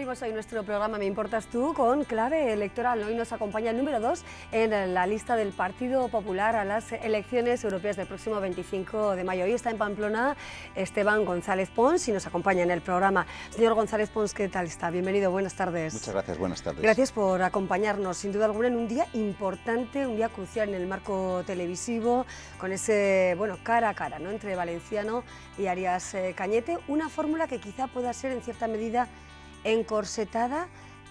Abrimos hoy nuestro programa Me Importas Tú con clave electoral. Hoy nos acompaña el número 2 en la lista del Partido Popular a las elecciones europeas del próximo 25 de mayo. Hoy está en Pamplona Esteban González Pons y nos acompaña en el programa. Señor González Pons, ¿qué tal está? Bienvenido, buenas tardes. Muchas gracias, buenas tardes. Gracias por acompañarnos, sin duda alguna, en un día importante, un día crucial en el marco televisivo, con ese, cara a cara, ¿no?, entre Valenciano y Arias Cañete, una fórmula que quizá pueda ser en cierta medida encorsetada.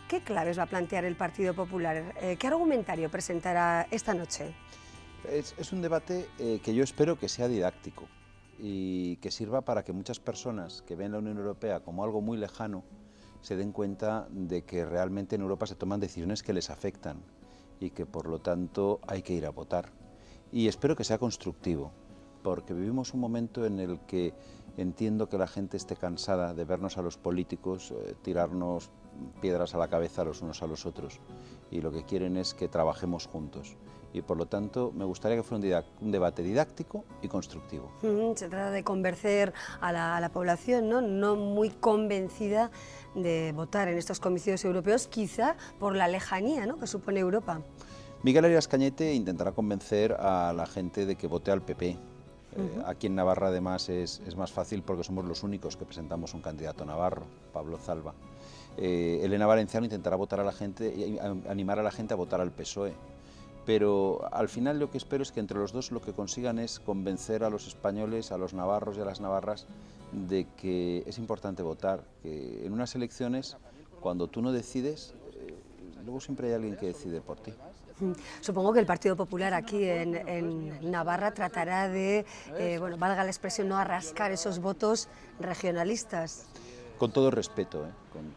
¿Qué claves va a plantear el Partido Popular? ¿Qué argumentario presentará esta noche? Es un debate que yo espero que sea didáctico y que sirva para que muchas personas que ven la Unión Europea como algo muy lejano se den cuenta de que realmente en Europa se toman decisiones que les afectan y que por lo tanto hay que ir a votar. Y espero que sea constructivo, porque vivimos un momento en el que entiendo que la gente esté cansada de vernos a los políticos tirarnos piedras a la cabeza los unos a los otros, y lo que quieren es que trabajemos juntos. Y por lo tanto me gustaría que fuera un debate didáctico y constructivo. Se trata de convencer a la población, no muy convencida de votar en estos comicios europeos, quizá por la lejanía, ¿no?, que supone Europa. Miguel Arias Cañete intentará convencer a la gente de que vote al PP. Aquí en Navarra además es más fácil porque somos los únicos que presentamos un candidato navarro, Pablo Zalba. Elena Valenciano intentará votar a la gente y animar a la gente a votar al PSOE. Pero al final lo que espero es que entre los dos lo que consigan es convencer a los españoles, a los navarros y a las navarras de que es importante votar, que en unas elecciones cuando tú no decides, luego siempre hay alguien que decide por ti. Supongo que el Partido Popular aquí en Navarra tratará de, valga la expresión, no arrascar esos votos regionalistas. Con todo respeto,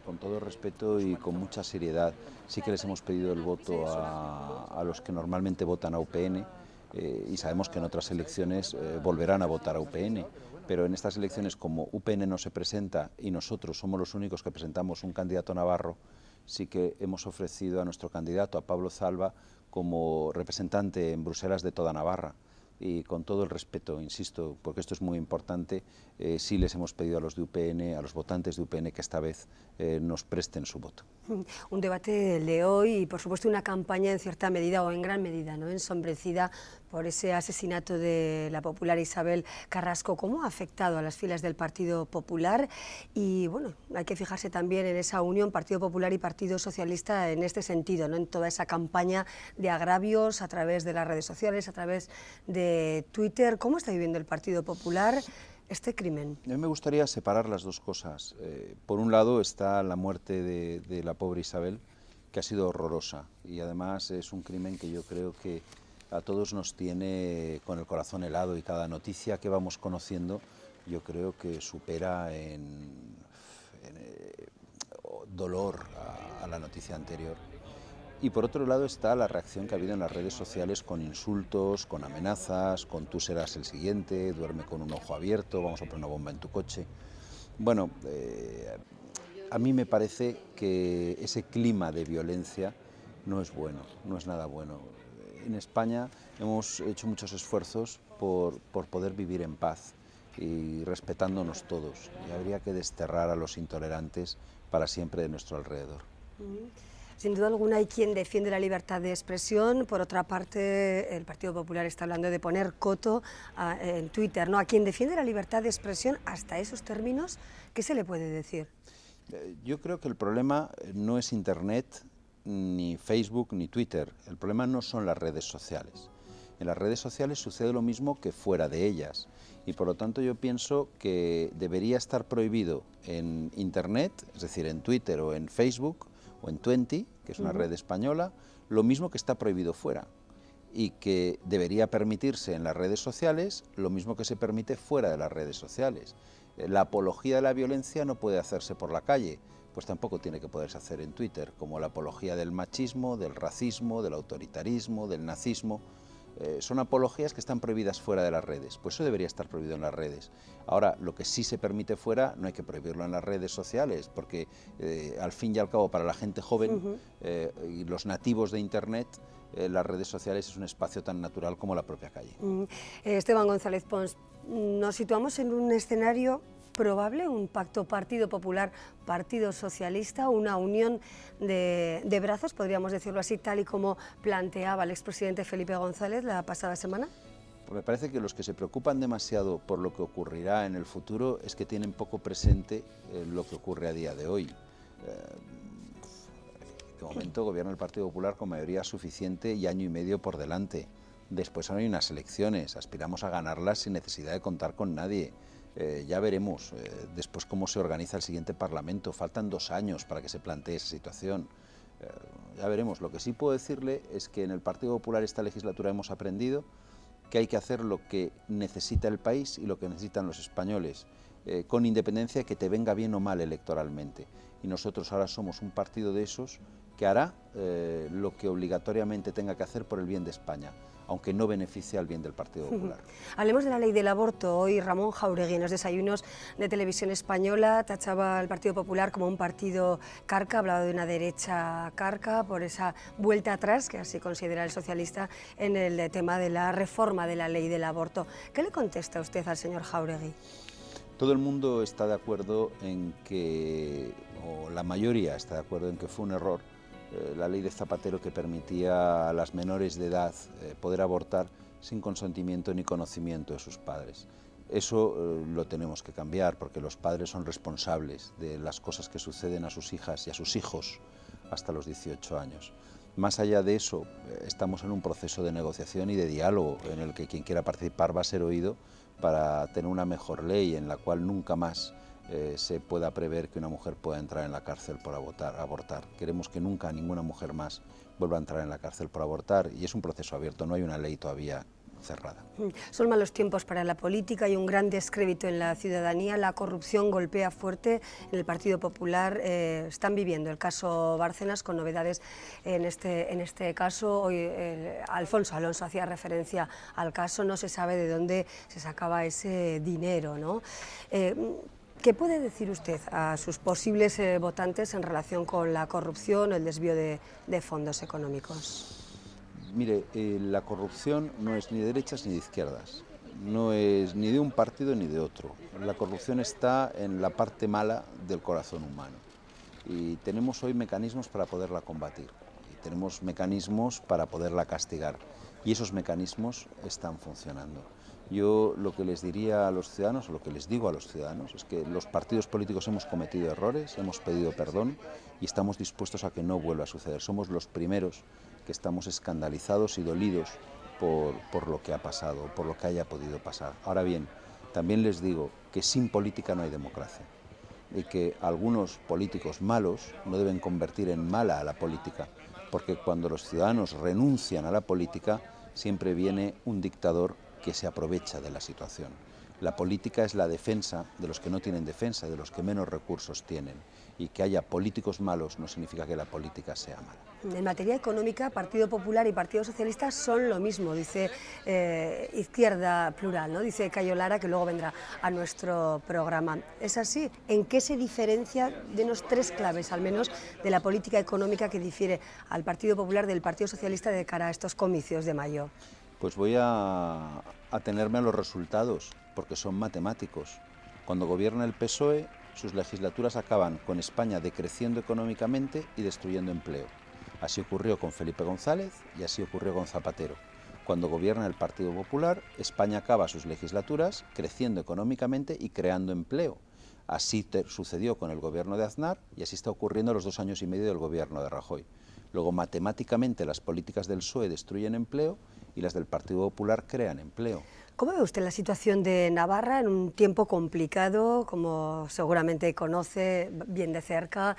con todo respeto y con mucha seriedad. Sí que les hemos pedido el voto a los que normalmente votan a UPN y sabemos que en otras elecciones volverán a votar a UPN, pero en estas elecciones, como UPN no se presenta y nosotros somos los únicos que presentamos un candidato navarro, sí que hemos ofrecido a nuestro candidato, a Pablo Zalba, como representante en Bruselas de toda Navarra. Y con todo el respeto, insisto, porque esto es muy importante, sí les hemos pedido a los de UPN, a los votantes de UPN, que esta vez nos presten su voto. Un debate de hoy y, por supuesto, una campaña en cierta medida o en gran medida, ¿no?, ensombrecida por ese asesinato de la popular Isabel Carrasco. ¿Cómo ha afectado a las filas del Partido Popular? Y hay que fijarse también en esa unión Partido Popular y Partido Socialista en este sentido, ¿no?, en toda esa campaña de agravios a través de las redes sociales, a través de Twitter. ¿Cómo está viviendo el Partido Popular este crimen? A mí me gustaría separar las dos cosas. Por un lado está la muerte de la pobre Isabel, que ha sido horrorosa, y además es un crimen que yo creo que a todos nos tiene con el corazón helado, y cada noticia que vamos conociendo yo creo que supera en dolor a la noticia anterior. Y por otro lado está la reacción que ha habido en las redes sociales con insultos, con amenazas, con tú serás el siguiente, duerme con un ojo abierto, vamos a poner una bomba en tu coche. Bueno, a mí me parece que ese clima de violencia no es bueno, no es nada bueno. En España hemos hecho muchos esfuerzos por poder vivir en paz y respetándonos todos, y habría que desterrar a los intolerantes para siempre de nuestro alrededor. Sin duda alguna hay quien defiende la libertad de expresión. Por otra parte, el Partido Popular está hablando de poner coto en Twitter, ¿no? A quien defiende la libertad de expresión hasta esos términos, ¿qué se le puede decir? Yo creo que el problema no es Internet, ni Facebook, ni Twitter. El problema no son las redes sociales. En las redes sociales sucede lo mismo que fuera de ellas, y por lo tanto yo pienso que debería estar prohibido en Internet, es decir, en Twitter o en Facebook, o en Twenty, que es una red española, lo mismo que está prohibido fuera, y que debería permitirse en las redes sociales lo mismo que se permite fuera de las redes sociales. La apología de la violencia no puede hacerse por la calle, pues tampoco tiene que poderse hacer en Twitter, como la apología del machismo, del racismo, del autoritarismo, del nazismo. Son apologías que están prohibidas fuera de las redes, pues eso debería estar prohibido en las redes. Ahora, lo que sí se permite fuera no hay que prohibirlo en las redes sociales, porque al fin y al cabo para la gente joven y los nativos de Internet, las redes sociales es un espacio tan natural como la propia calle. Esteban González Pons, nos situamos en un escenario probable un pacto Partido Popular, Partido Socialista, una unión de brazos, podríamos decirlo así, tal y como planteaba el expresidente Felipe González la pasada semana? Me parece que los que se preocupan demasiado por lo que ocurrirá en el futuro es que tienen poco presente lo que ocurre a día de hoy. De momento gobierna el Partido Popular con mayoría suficiente y año y medio por delante. Después hay unas elecciones, aspiramos a ganarlas sin necesidad de contar con nadie. Ya veremos después cómo se organiza el siguiente Parlamento. Faltan 2 años para que se plantee esa situación. Ya veremos. Lo que sí puedo decirle es que en el Partido Popular esta legislatura hemos aprendido que hay que hacer lo que necesita el país y lo que necesitan los españoles, con independencia de que te venga bien o mal electoralmente. Y nosotros ahora somos un partido de esos que hará lo que obligatoriamente tenga que hacer por el bien de España, aunque no beneficie al bien del Partido Popular. Hablemos de la ley del aborto. Hoy Ramón Jáuregui en los desayunos de Televisión Española tachaba al Partido Popular como un partido carca, hablaba de una derecha carca por esa vuelta atrás, que así considera el socialista, en el tema de la reforma de la ley del aborto. ¿Qué le contesta usted al señor Jáuregui? Todo el mundo está de acuerdo en que, o la mayoría está de acuerdo en que fue un error la ley de Zapatero que permitía a las menores de edad poder abortar sin consentimiento ni conocimiento de sus padres. Eso lo tenemos que cambiar porque los padres son responsables de las cosas que suceden a sus hijas y a sus hijos hasta los 18 años. Más allá de eso, estamos en un proceso de negociación y de diálogo en el que quien quiera participar va a ser oído para tener una mejor ley en la cual nunca más se pueda prever que una mujer pueda entrar en la cárcel por abortar. Queremos que nunca ninguna mujer más vuelva a entrar en la cárcel por abortar y es un proceso abierto, no hay una ley todavía cerrada. Son malos tiempos para la política, hay un gran descrédito en la ciudadanía, la corrupción golpea fuerte en el Partido Popular, están viviendo el caso Bárcenas con novedades en este caso. Hoy Alfonso Alonso hacía referencia al caso, no se sabe de dónde se sacaba ese dinero, ¿no? ¿Qué puede decir usted a sus posibles votantes en relación con la corrupción o el desvío de fondos económicos? Mire, la corrupción no es ni de derechas ni de izquierdas, no es ni de un partido ni de otro. La corrupción está en la parte mala del corazón humano y tenemos hoy mecanismos para poderla combatir, y tenemos mecanismos para poderla castigar y esos mecanismos están funcionando. Yo lo que les diría a los ciudadanos, o lo que les digo a los ciudadanos, es que los partidos políticos hemos cometido errores, hemos pedido perdón y estamos dispuestos a que no vuelva a suceder. Somos los primeros que estamos escandalizados y dolidos por lo que ha pasado, por lo que haya podido pasar. Ahora bien, también les digo que sin política no hay democracia y que algunos políticos malos no deben convertir en mala a la política, porque cuando los ciudadanos renuncian a la política siempre viene un dictador que se aprovecha de la situación. La política es la defensa de los que no tienen defensa, de los que menos recursos tienen. Y que haya políticos malos no significa que la política sea mala. En materia económica, Partido Popular y Partido Socialista son lo mismo, dice Izquierda Plural, ¿no? Dice Cayo Lara, que luego vendrá a nuestro programa. ¿Es así? ¿En qué se diferencia? Denos 3 claves, al menos, de la política económica que difiere al Partido Popular del Partido Socialista de cara a estos comicios de mayo. Pues voy a atenerme a los resultados, porque son matemáticos. Cuando gobierna el PSOE, sus legislaturas acaban con España decreciendo económicamente y destruyendo empleo. Así ocurrió con Felipe González y así ocurrió con Zapatero. Cuando gobierna el Partido Popular, España acaba sus legislaturas creciendo económicamente y creando empleo. Así sucedió con el gobierno de Aznar y así está ocurriendo los 2 años y medio del gobierno de Rajoy. Luego, matemáticamente, las políticas del PSOE destruyen empleo y las del Partido Popular crean empleo. ¿Cómo ve usted la situación de Navarra en un tiempo complicado, como seguramente conoce bien de cerca,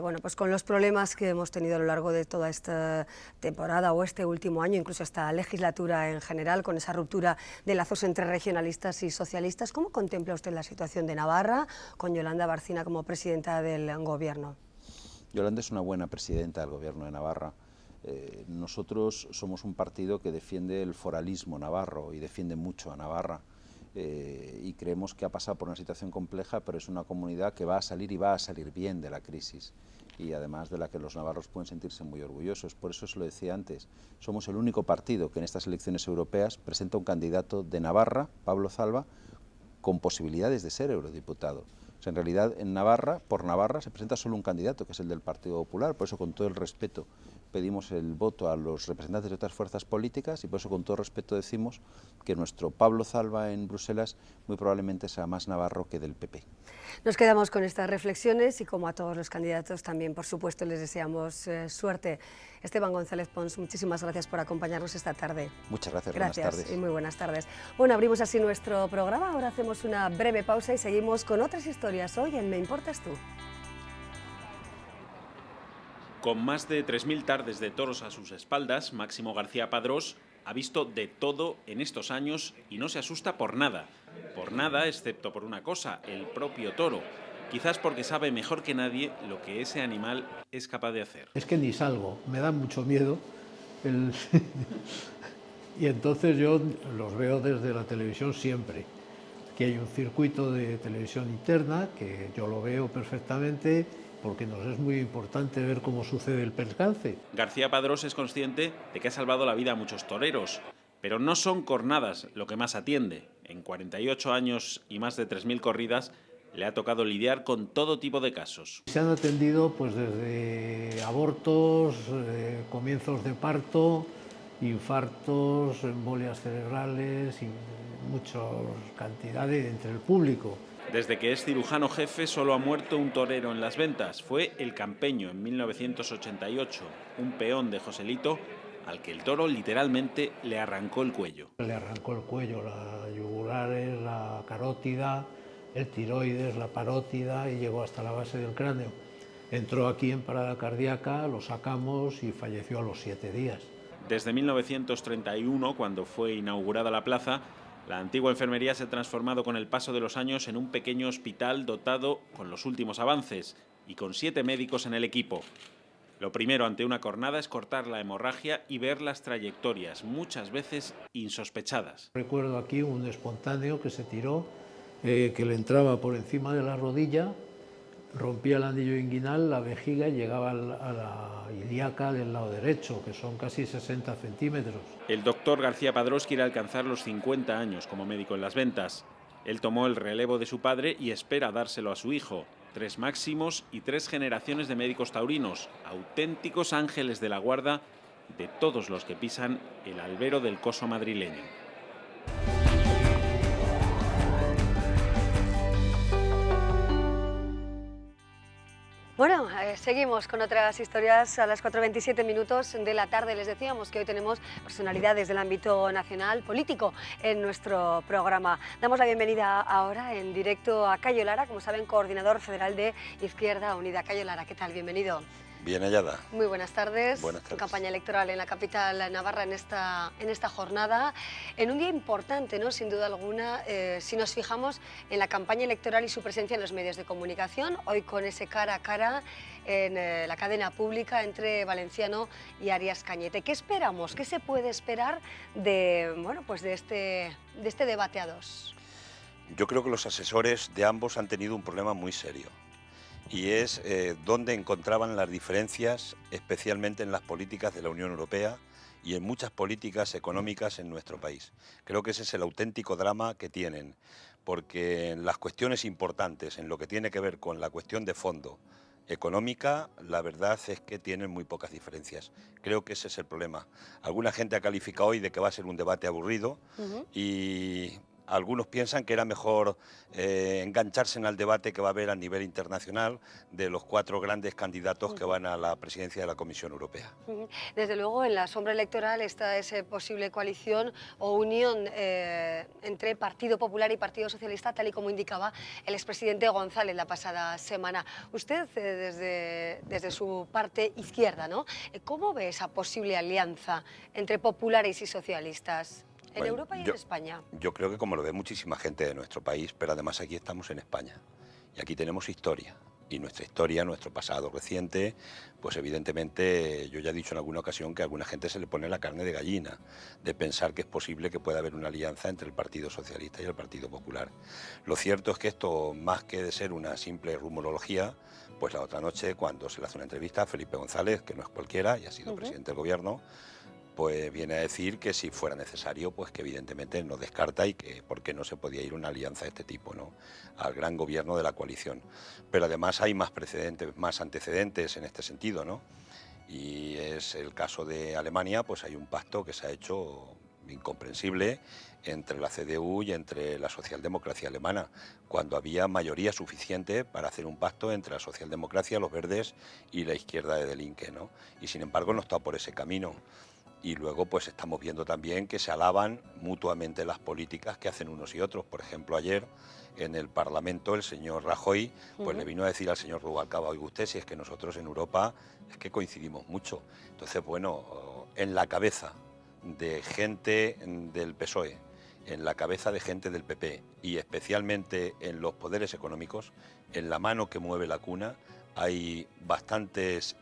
bueno, pues con los problemas que hemos tenido a lo largo de toda esta temporada o este último año, incluso esta legislatura en general, con esa ruptura de lazos entre regionalistas y socialistas? ¿Cómo contempla usted la situación de Navarra con Yolanda Barcina como presidenta del Gobierno? Yolanda es una buena presidenta del Gobierno de Navarra. Nosotros somos un partido que defiende el foralismo navarro y defiende mucho a Navarra y creemos que ha pasado por una situación compleja, pero es una comunidad que va a salir y va a salir bien de la crisis y además de la que los navarros pueden sentirse muy orgullosos. Por eso se lo decía antes, somos el único partido que en estas elecciones europeas presenta un candidato de Navarra, Pablo Zalba, con posibilidades de ser eurodiputado. O sea, en realidad en Navarra, por Navarra, se presenta solo un candidato, que es el del Partido Popular, por eso con todo el respeto pedimos el voto a los representantes de otras fuerzas políticas y por eso con todo respeto decimos que nuestro Pablo Zalba en Bruselas muy probablemente sea más navarro que del PP. Nos quedamos con estas reflexiones y como a todos los candidatos también por supuesto les deseamos suerte. Esteban González Pons, muchísimas gracias por acompañarnos esta tarde. Muchas gracias, Buenas tardes. Y muy buenas tardes. Bueno, abrimos así nuestro programa, ahora hacemos una breve pausa y seguimos con otras historias hoy en Me Importas Tú. Con más de 3.000 tardes de toros a sus espaldas, Máximo García Padrós ha visto de todo en estos años y no se asusta por nada, excepto por una cosa, el propio toro, quizás porque sabe mejor que nadie lo que ese animal es capaz de hacer. Es que ni salgo, me da mucho miedo, y entonces yo los veo desde la televisión siempre, que hay un circuito de televisión interna, que yo lo veo perfectamente, porque nos es muy importante ver cómo sucede el percance. García Padrós es consciente de que ha salvado la vida a muchos toreros, pero no son cornadas lo que más atiende. En 48 años y más de 3.000 corridas le ha tocado lidiar con todo tipo de casos. Se han atendido pues desde abortos, comienzos de parto, infartos, embolias cerebrales y muchas cantidades entre el público. Desde que es cirujano jefe solo ha muerto un torero en Las Ventas. Fue el Campeño en 1988, un peón de Joselito al que el toro literalmente le arrancó el cuello. Le arrancó el cuello, la yugulares, la carótida, el tiroides, la parótida y llegó hasta la base del cráneo. Entró aquí en parada cardíaca, lo sacamos y falleció a los 7 días. Desde 1931, cuando fue inaugurada la plaza, la antigua enfermería se ha transformado con el paso de los años en un pequeño hospital dotado con los últimos avances y con 7 médicos en el equipo. Lo primero ante una cornada es cortar la hemorragia y ver las trayectorias, muchas veces insospechadas. Recuerdo aquí un espontáneo que se tiró, que le entraba por encima de la rodilla, rompía el anillo inguinal, la vejiga y llegaba a la ilíaca del lado derecho, que son casi 60 centímetros. El doctor García Padrós quiere alcanzar los 50 años como médico en Las Ventas. Él tomó el relevo de su padre y espera dárselo a su hijo. 3 máximos y 3 generaciones de médicos taurinos, auténticos ángeles de la guarda de todos los que pisan el albero del coso madrileño. Bueno, seguimos con otras historias a las 4:27 minutos de la tarde. Les decíamos que hoy tenemos personalidades del ámbito nacional político en nuestro programa. Damos la bienvenida ahora en directo a Cayo Lara, como saben, coordinador federal de Izquierda Unida. Cayo Lara, ¿qué tal? Bienvenido. Bien hallada. Muy buenas tardes. Buenas tardes. Campaña electoral en la capital navarra en esta jornada. En un día importante, ¿no? Sin duda alguna, si nos fijamos en la campaña electoral y su presencia en los medios de comunicación, hoy con ese cara a cara en la cadena pública entre Valenciano y Arias Cañete. ¿Qué esperamos? ¿Qué se puede esperar de, bueno, pues de este debate a dos? Yo creo que los asesores de ambos han tenido un problema muy serio. Y es dónde encontraban las diferencias, especialmente en las políticas de la Unión Europea y en muchas políticas económicas en nuestro país. Creo que ese es el auténtico drama que tienen, porque en las cuestiones importantes, en lo que tiene que ver con la cuestión de fondo económica, la verdad es que tienen muy pocas diferencias. Creo que ese es el problema. Alguna gente ha calificado hoy de que va a ser un debate aburrido y algunos piensan que era mejor engancharse en el debate que va a haber a nivel internacional de los 4 grandes candidatos que van a la presidencia de la Comisión Europea. Desde luego, en la sombra electoral está esa posible coalición o unión entre Partido Popular y Partido Socialista, tal y como indicaba el expresidente González la pasada semana. Usted, desde su parte izquierda, ¿no? ¿Cómo ve esa posible alianza entre populares y socialistas? ¿En Europa y en España? Yo creo que como lo ve muchísima gente de nuestro país, pero además aquí estamos en España y aquí tenemos historia. Y nuestra historia, nuestro pasado reciente, pues evidentemente yo ya he dicho en alguna ocasión que a alguna gente se le pone la carne de gallina de pensar que es posible que pueda haber una alianza entre el Partido Socialista y el Partido Popular. Lo cierto es que esto, más que de ser una simple rumorología, pues la otra noche cuando se le hace una entrevista a Felipe González, que no es cualquiera y ha sido presidente del gobierno, pues viene a decir que si fuera necesario, pues que evidentemente no descarta y que por qué no se podía ir una alianza de este tipo, ¿no?, al gran gobierno de la coalición. Pero además hay más precedentes, más antecedentes en este sentido, ¿no? Y es el caso de Alemania, pues hay un pacto que se ha hecho incomprensible entre la CDU y entre la socialdemocracia alemana, cuando había mayoría suficiente para hacer un pacto entre la socialdemocracia, los verdes y la izquierda de Linke, ¿no? Y sin embargo no está por ese camino. Y luego pues estamos viendo también que se alaban mutuamente las políticas que hacen unos y otros. Por ejemplo, ayer en el Parlamento el señor Rajoy pues le vino a decir al señor Rubalcaba: oiga usted, si es que nosotros en Europa es que coincidimos mucho. Entonces, bueno, en la cabeza de gente del PSOE, en la cabeza de gente del PP y especialmente en los poderes económicos, en la mano que mueve la cuna, hay bastantes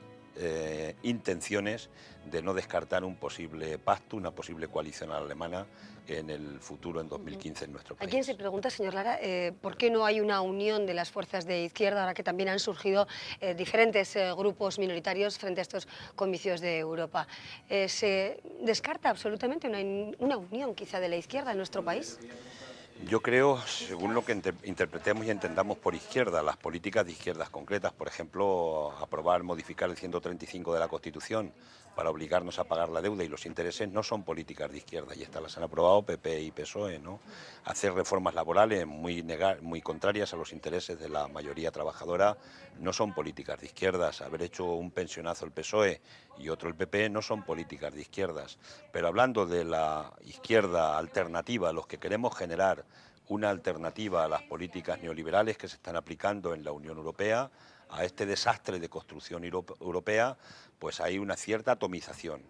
intenciones de no descartar un posible pacto, una posible coalición alemana en el futuro, en 2015, en nuestro país. Hay quien se pregunta, señor Lara, ¿por qué no hay una unión de las fuerzas de izquierda, ahora que también han surgido diferentes grupos minoritarios frente a estos comicios de Europa? ¿Se descarta absolutamente una unión quizá de la izquierda en nuestro país? Yo creo, según lo que interpretemos y entendamos por izquierda, las políticas de izquierdas concretas, por ejemplo, aprobar, modificar el 135 de la Constitución para obligarnos a pagar la deuda y los intereses, no son políticas de izquierda, y estas las han aprobado PP y PSOE, ¿no? Hacer reformas laborales muy contrarias a los intereses de la mayoría trabajadora no son políticas de izquierdas. Haber hecho un pensionazo el PSOE y otro el PP no son políticas de izquierdas. Pero hablando de la izquierda alternativa, los que queremos generar una alternativa a las políticas neoliberales que se están aplicando en la Unión Europea, a este desastre de construcción europea, pues hay una cierta atomización.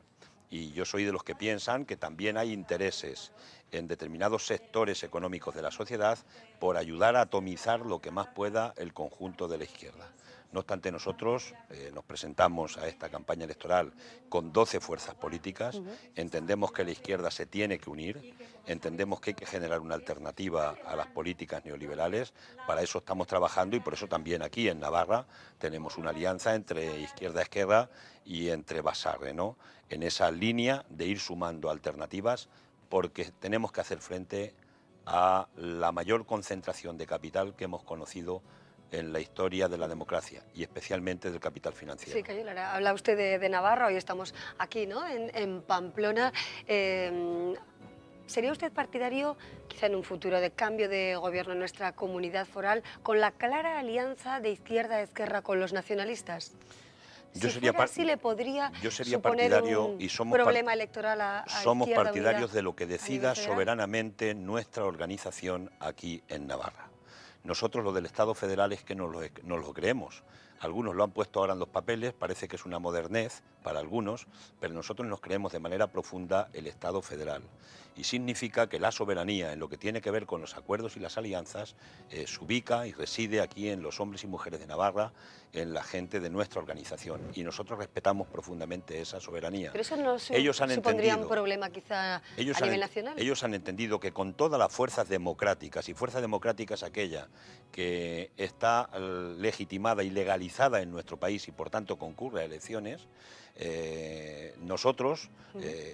Y yo soy de los que piensan que también hay intereses en determinados sectores económicos de la sociedad por ayudar a atomizar lo que más pueda el conjunto de la izquierda. No obstante, nosotros nos presentamos a esta campaña electoral con 12 fuerzas políticas, entendemos que la izquierda se tiene que unir, entendemos que hay que generar una alternativa a las políticas neoliberales, para eso estamos trabajando y por eso también aquí en Navarra tenemos una alianza entre izquierda-esquerra y entre Bassarre, ¿no?, en esa línea de ir sumando alternativas, porque tenemos que hacer frente a la mayor concentración de capital que hemos conocido en la historia de la democracia y especialmente del capital financiero. Sí, Cayo Lara, habla usted de Navarra, hoy estamos aquí, ¿no?, en Pamplona. ¿Sería usted partidario, quizá en un futuro, de cambio de gobierno en nuestra comunidad foral con la clara alianza de izquierda-esquerra con los nacionalistas? Yo si sería fuera así, ¿le podría sería suponer partidario un y somos problema electoral a somos Izquierda partidarios Unida de lo que a nivel decida federal? soberanamente nuestra organización aquí en Navarra. Nosotros lo del Estado federal es que no lo creemos. Algunos lo han puesto ahora en los papeles, parece que es una modernez para algunos, pero nosotros nos creemos de manera profunda el Estado federal. Y significa que la soberanía en lo que tiene que ver con los acuerdos y las alianzas se ubica y reside aquí en los hombres y mujeres de Navarra, en la gente de nuestra organización. Y nosotros respetamos profundamente esa soberanía. Pero eso no supondría un problema quizá a nivel nacional. Ellos han entendido que con todas las fuerzas democráticas, y fuerza democrática es aquella que está legitimada y legalizada en nuestro país y por tanto concurre a elecciones, nosotros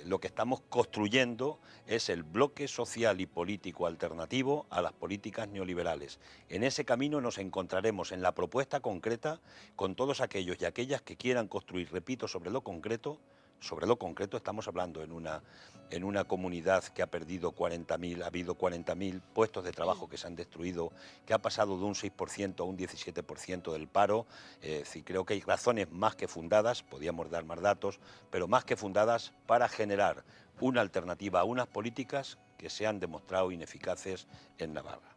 lo que estamos construyendo es el bloque social y político alternativo a las políticas neoliberales. En ese camino nos encontraremos en la propuesta concreta con todos aquellos y aquellas que quieran construir, repito, sobre lo concreto. Sobre lo concreto estamos hablando en una comunidad que ha perdido 40.000, ha habido 40.000 puestos de trabajo que se han destruido, que ha pasado de un 6% a un 17% del paro. Sí, creo que hay razones más que fundadas, podíamos dar más datos, pero más que fundadas para generar una alternativa a unas políticas que se han demostrado ineficaces en Navarra.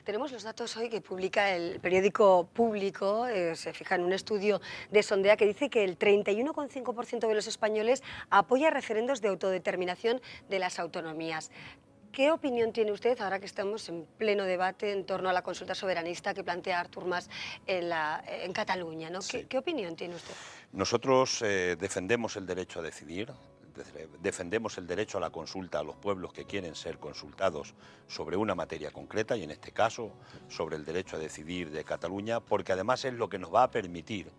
Tenemos los datos hoy que publica el periódico Público, se fija en un estudio de Sondea que dice que el 31,5% de los españoles apoya referendos de autodeterminación de las autonomías. ¿Qué opinión tiene usted ahora que estamos en pleno debate en torno a la consulta soberanista que plantea Artur Mas en Cataluña, ¿no? Sí. ¿Qué opinión tiene usted? Nosotros defendemos el derecho a decidir. Defendemos el derecho a la consulta a los pueblos que quieren ser consultados sobre una materia concreta y en este caso sobre el derecho a decidir de Cataluña, porque además es lo que nos va a permitir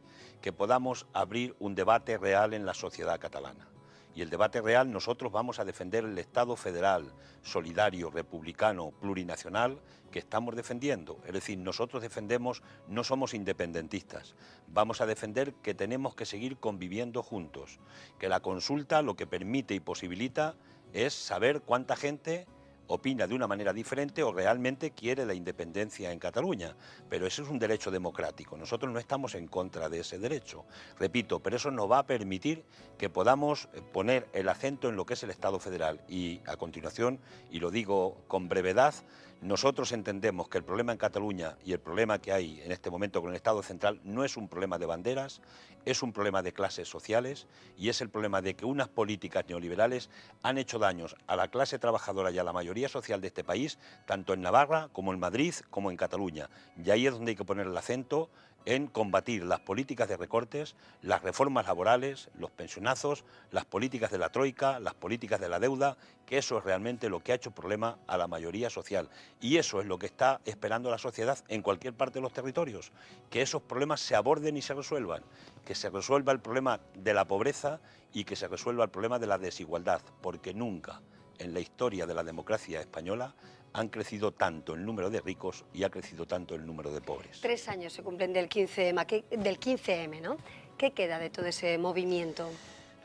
que podamos abrir un debate real en la sociedad catalana, Y el debate real, nosotros vamos a defender el Estado federal, solidario, republicano, plurinacional, que estamos defendiendo. Es decir, nosotros defendemos, no somos independentistas, vamos a defender que tenemos que seguir conviviendo juntos, que la consulta lo que permite y posibilita es saber cuánta gente opina de una manera diferente o realmente quiere la independencia en Cataluña, pero eso es un derecho democrático, nosotros no estamos en contra de ese derecho, repito, pero eso nos va a permitir que podamos poner el acento en lo que es el Estado federal y a continuación, y lo digo con brevedad, nosotros entendemos que el problema en Cataluña y el problema que hay en este momento con el Estado central no es un problema de banderas, es un problema de clases sociales y es el problema de que unas políticas neoliberales han hecho daños a la clase trabajadora y a la mayoría social de este país, tanto en Navarra como en Madrid como en Cataluña. Y ahí es donde hay que poner el acento en combatir las políticas de recortes, las reformas laborales, los pensionazos, las políticas de la troika, las políticas de la deuda, que eso es realmente lo que ha hecho problema a la mayoría social. Y eso es lo que está esperando la sociedad en cualquier parte de los territorios, que esos problemas se aborden y se resuelvan, que se resuelva el problema de la pobreza y que se resuelva el problema de la desigualdad, porque nunca en la historia de la democracia española han crecido tanto el número de ricos y ha crecido tanto el número de pobres. 3 años se cumplen del 15M, ¿no? ¿Qué queda de todo ese movimiento?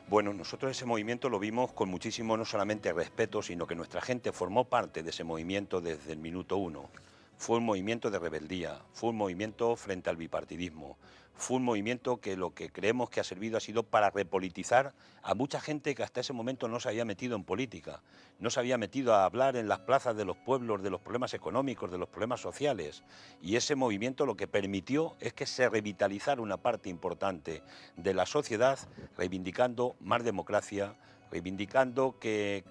Bueno, nosotros ese movimiento lo vimos con muchísimo, no solamente respeto, sino que nuestra gente formó parte de ese movimiento desde el minuto 1. Fue un movimiento de rebeldía, fue un movimiento frente al bipartidismo, fue un movimiento que lo que creemos que ha servido ha sido para repolitizar a mucha gente que hasta ese momento no se había metido en política, no se había metido a hablar en las plazas de los pueblos de los problemas económicos, de los problemas sociales. Y ese movimiento lo que permitió es que se revitalizara una parte importante de la sociedad, reivindicando más democracia, reivindicando que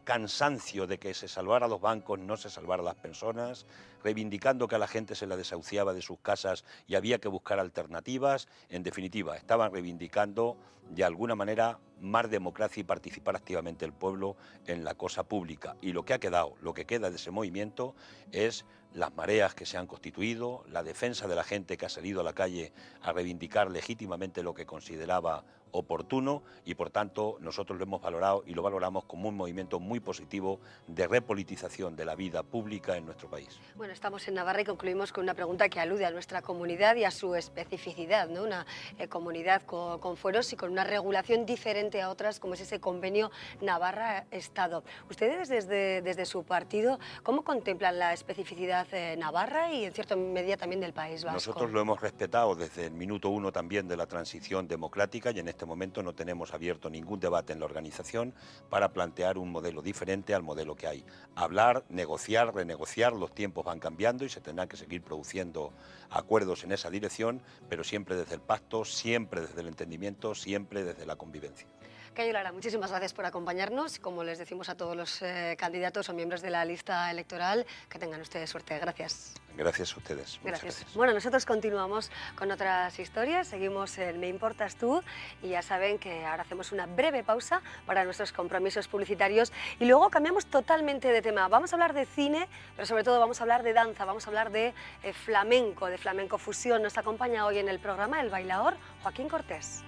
cansancio de que se salvara a los bancos, no se salvara a las personas, reivindicando que a la gente se la desahuciaba de sus casas y había que buscar alternativas. En definitiva, estaban reivindicando de alguna manera más democracia y participar activamente el pueblo en la cosa pública. Y lo que ha quedado, lo que queda de ese movimiento es las mareas que se han constituido, la defensa de la gente que ha salido a la calle a reivindicar legítimamente lo que consideraba oportuno y por tanto nosotros lo hemos valorado y lo valoramos como un movimiento muy positivo de repolitización de la vida pública en nuestro país. Bueno, estamos en Navarra y concluimos con una pregunta que alude a nuestra comunidad y a su especificidad, ¿no? Una comunidad con fueros y con una regulación diferente a otras, como es ese convenio Navarra-Estado. Ustedes desde su partido, ¿cómo contemplan la especificidad navarra y en cierta medida también del País Vasco? Nosotros lo hemos respetado desde el minuto 1 también de la transición democrática y en este momento no tenemos abierto ningún debate en la organización para plantear un modelo diferente al modelo que hay. Hablar, negociar, renegociar, los tiempos van cambiando y se tendrán que seguir produciendo acuerdos en esa dirección, pero siempre desde el pacto, siempre desde el entendimiento, siempre desde la convivencia. Cayo Lara, muchísimas gracias por acompañarnos. Como les decimos a todos los candidatos o miembros de la lista electoral, que tengan ustedes suerte. Gracias. Gracias a ustedes. Gracias. Bueno, nosotros continuamos con otras historias, seguimos en Me Importas Tú y ya saben que ahora hacemos una breve pausa para nuestros compromisos publicitarios y luego cambiamos totalmente de tema. Vamos a hablar de cine, pero sobre todo vamos a hablar de danza, vamos a hablar de flamenco fusión. Nos acompaña hoy en el programa el bailaor Joaquín Cortés.